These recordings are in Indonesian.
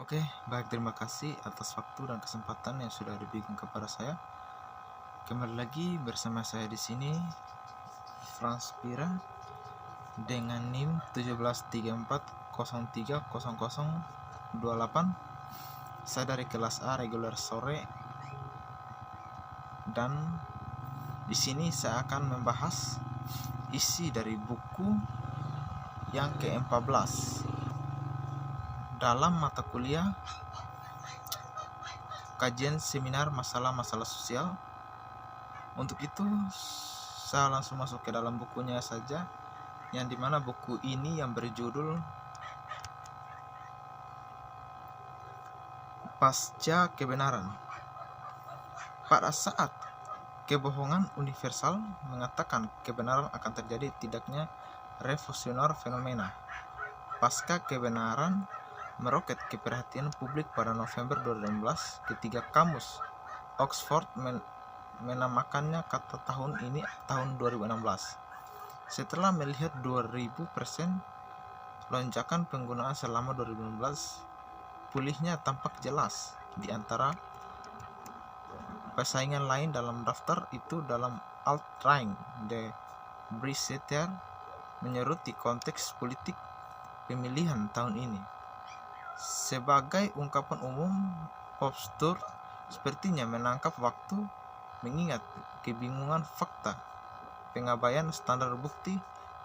Oke, baik, terima kasih atas waktu dan kesempatan yang sudah diberikan kepada saya. Kembali lagi bersama saya di sini, Frans Pira, dengan NIM 1734030028. Saya dari kelas A reguler sore, dan di sini saya akan membahas isi dari buku yang ke-14 dalam mata kuliah kajian seminar masalah-masalah sosial. Untuk itu saya langsung masuk ke dalam bukunya saja, yang dimana buku ini yang berjudul Pasca Kebenaran. Pada saat kebohongan universal mengatakan kebenaran akan terjadi, tidaknya revolusioner fenomena pasca kebenaran meroket ke perhatian publik pada November 2016 ketika kamus Oxford menamakannya kata tahun ini tahun 2016. Setelah melihat 2000% lonjakan penggunaan selama 2016, pulihnya tampak jelas di antara persaingan lain dalam daftar itu. Dalam alt-right, De Bruyster menyeruti konteks politik pemilihan tahun ini. Sebagai ungkapan umum, postur sepertinya menangkap waktu, mengingat kebingungan fakta, pengabaian standar bukti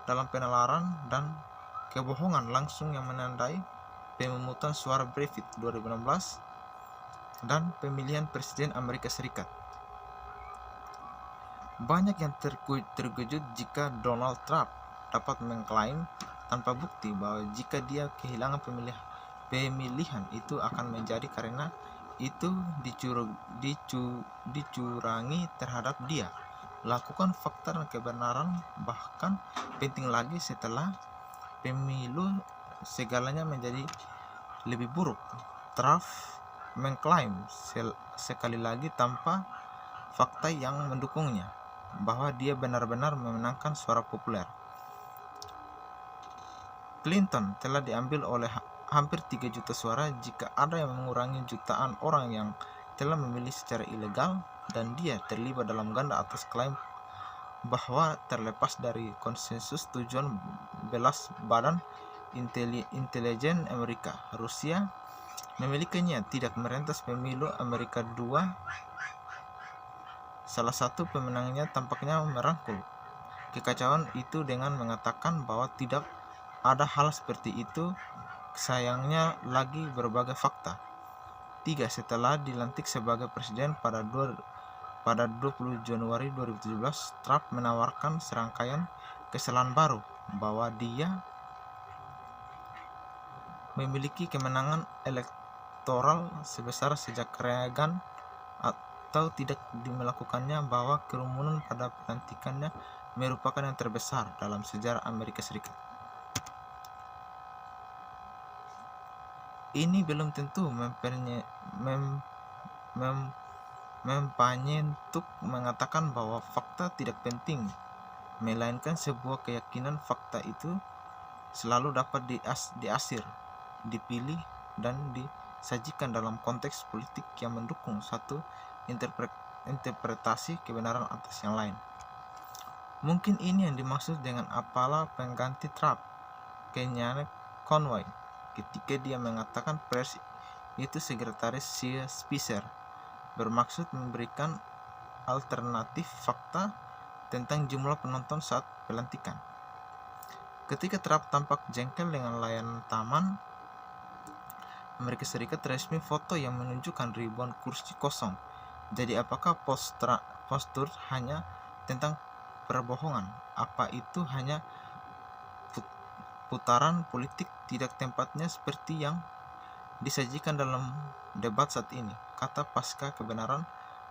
dalam penalaran, dan kebohongan langsung yang menandai pemungutan suara Brexit 2016 dan pemilihan presiden Amerika Serikat. Banyak yang terkejut jika Donald Trump dapat mengklaim tanpa bukti bahwa jika dia kehilangan pemilihan itu akan menjadi karena itu dicurangi terhadap dia. Lakukan fakta dan kebenaran, bahkan penting lagi setelah pemilu segalanya menjadi lebih buruk. Trump mengklaim sekali lagi tanpa fakta yang mendukungnya bahwa dia benar-benar memenangkan suara populer. Clinton telah diambil oleh hampir 3 juta suara jika ada yang mengurangi jutaan orang yang telah memilih secara ilegal, dan dia terlibat dalam ganda atas klaim bahwa terlepas dari konsensus tujuan belas badan intelijen Amerika, Rusia memilikinya tidak merentas pemilu Amerika II. Salah satu pemenangnya tampaknya merangkul kekacauan itu dengan mengatakan bahwa tidak ada hal seperti itu. Sayangnya lagi berbagai fakta. 3. Setelah dilantik sebagai presiden pada 20 Januari 2017, Trump menawarkan serangkaian kesalahan baru, bahwa dia memiliki kemenangan elektoral sebesar sejak Reagan atau tidak melakukannya, bahwa kerumunan pada pelantikannya merupakan yang terbesar dalam sejarah Amerika Serikat. Ini belum tentu mempenyentuh mengatakan bahwa fakta tidak penting, melainkan sebuah keyakinan fakta itu selalu dapat diasir, dipilih, dan disajikan dalam konteks politik yang mendukung satu interpretasi kebenaran atas yang lain. Mungkin ini yang dimaksud dengan apalah pengganti Trump, Kellyanne Conway, ketika dia mengatakan pers itu sekretaris Spicer, bermaksud memberikan alternatif fakta tentang jumlah penonton saat pelantikan. Ketika Trump tampak jengkel dengan layanan taman Amerika Serikat resmi, foto yang menunjukkan ribuan kursi kosong. Jadi apakah postur hanya tentang perbohongan? Apa itu hanya putaran politik tidak tempatnya seperti yang disajikan dalam debat saat ini? Kata pasca kebenaran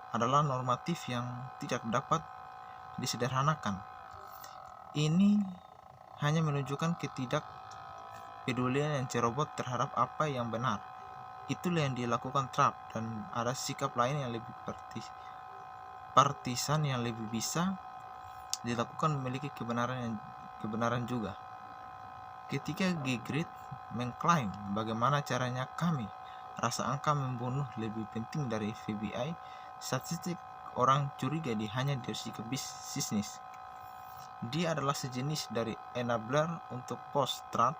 adalah normatif yang tidak dapat disederhanakan. Ini hanya menunjukkan ketidakpedulian yang cerobot terhadap apa yang benar. Itulah yang dilakukan Trump, dan ada sikap lain yang lebih partisan yang lebih bisa dilakukan memiliki kebenaran juga. Ketika Gingrich mengklaim bagaimana caranya kami Rasa angka membunuh lebih penting dari FBI. Statistik orang curiga hanya dari sikap bisnis. Dia adalah sejenis dari enabler untuk post-truth,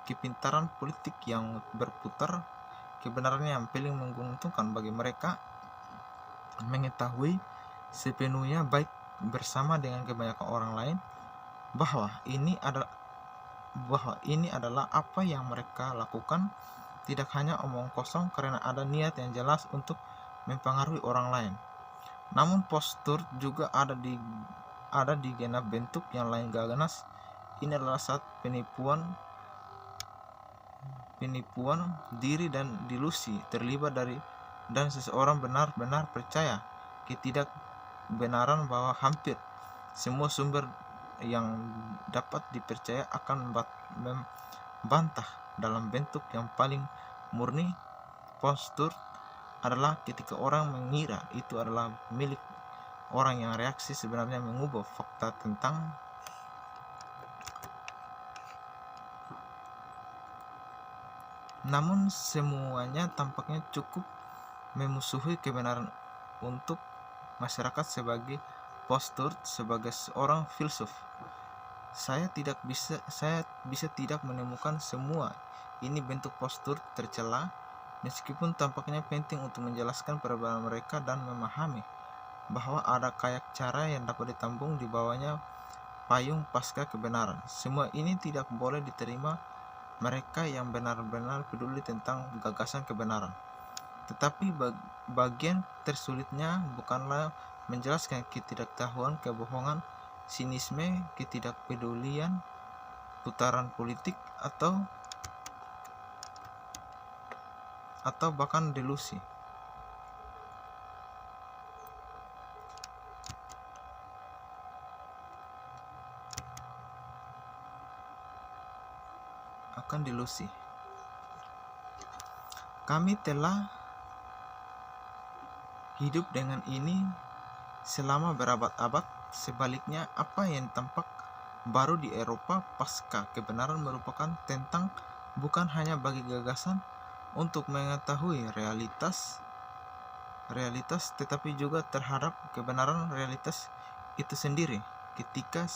kepintaran politik yang berputar, kebenaran yang paling menguntungkan bagi mereka, mengetahui sepenuhnya baik bersama dengan kebanyakan orang lain bahwa ini adalah apa yang mereka lakukan, tidak hanya omong kosong karena ada niat yang jelas untuk mempengaruhi orang lain. Namun post-truth juga ada di genap bentuk yang lain ganas. Ini adalah saat penipuan diri dan delusi terlibat dan seseorang benar-benar percaya ketidakbenaran bahwa hampir semua sumber yang dapat dipercaya akan membantah dalam bentuk yang paling murni. Post-truth adalah ketika orang mengira itu adalah milik orang yang reaksi sebenarnya mengubah fakta tentang namun semuanya tampaknya cukup memusuhi kebenaran. Untuk masyarakat sebagai post-truth, sebagai seorang filsuf, saya bisa tidak menemukan semua ini bentuk post-truth tercela, meskipun tampaknya penting untuk menjelaskan perbedaan mereka dan memahami bahwa ada kayak cara yang dapat ditampung di bawahnya payung pasca kebenaran. Semua ini tidak boleh diterima mereka yang benar-benar peduli tentang gagasan kebenaran. Tetapi bagian tersulitnya bukanlah menjelaskan ketidaktahuan, kebohongan, sinisme, ketidakpedulian, putaran politik, atau bahkan delusi. Kami telah hidup dengan ini selama berabad-abad. Sebaliknya, apa yang tampak baru di Eropa pasca kebenaran merupakan tentang bukan hanya bagi gagasan untuk mengetahui realitas, tetapi juga terhadap kebenaran realitas itu sendiri. Ketika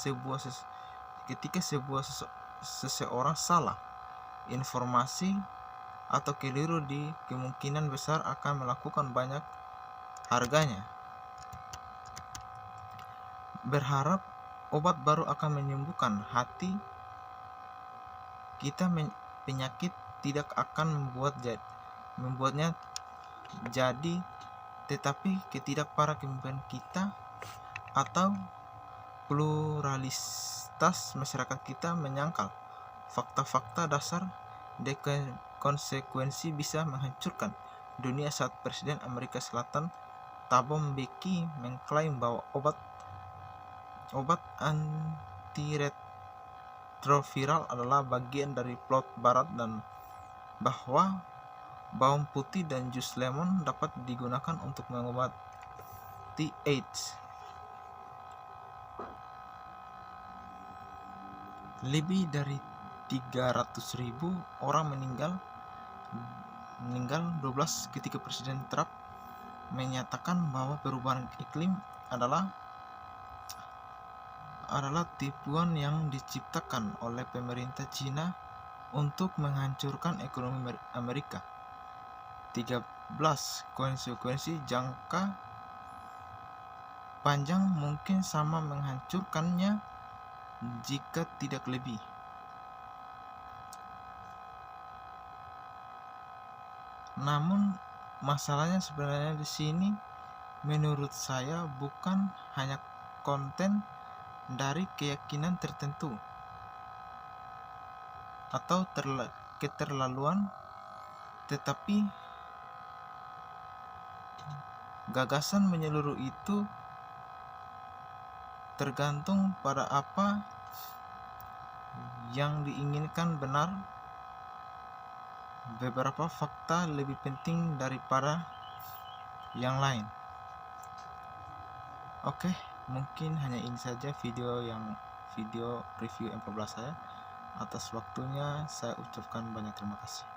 seseorang salah informasi atau keliru, di kemungkinan besar akan melakukan banyak harganya. Berharap obat baru akan menyembuhkan hati kita, penyakit tidak akan membuatnya jadi, tetapi para kepemimpinan kita atau pluralitas masyarakat kita menyangkal fakta-fakta dasar konsekuensi bisa menghancurkan dunia. Saat Presiden Amerika Selatan Thabo Mbeki mengklaim bahwa obat antiretroviral adalah bagian dari plot barat dan bahwa bawang putih dan jus lemon dapat digunakan untuk mengobati AIDS. Lebih dari 300.000 orang meninggal 12 ketika Presiden Trump menyatakan bahwa perubahan iklim adalah tipuan yang diciptakan oleh pemerintah Cina untuk menghancurkan ekonomi Amerika. 13 konsekuensi jangka panjang mungkin sama menghancurkannya jika tidak lebih. Namun masalahnya sebenarnya di sini menurut saya bukan hanya konten dari keyakinan tertentu atau keterlaluan, tetapi gagasan menyeluruh itu tergantung pada apa yang diinginkan benar. Beberapa fakta lebih penting daripada yang lain. Oke, mungkin hanya ini saja video review M14 saya. Atas waktunya saya ucapkan banyak terima kasih.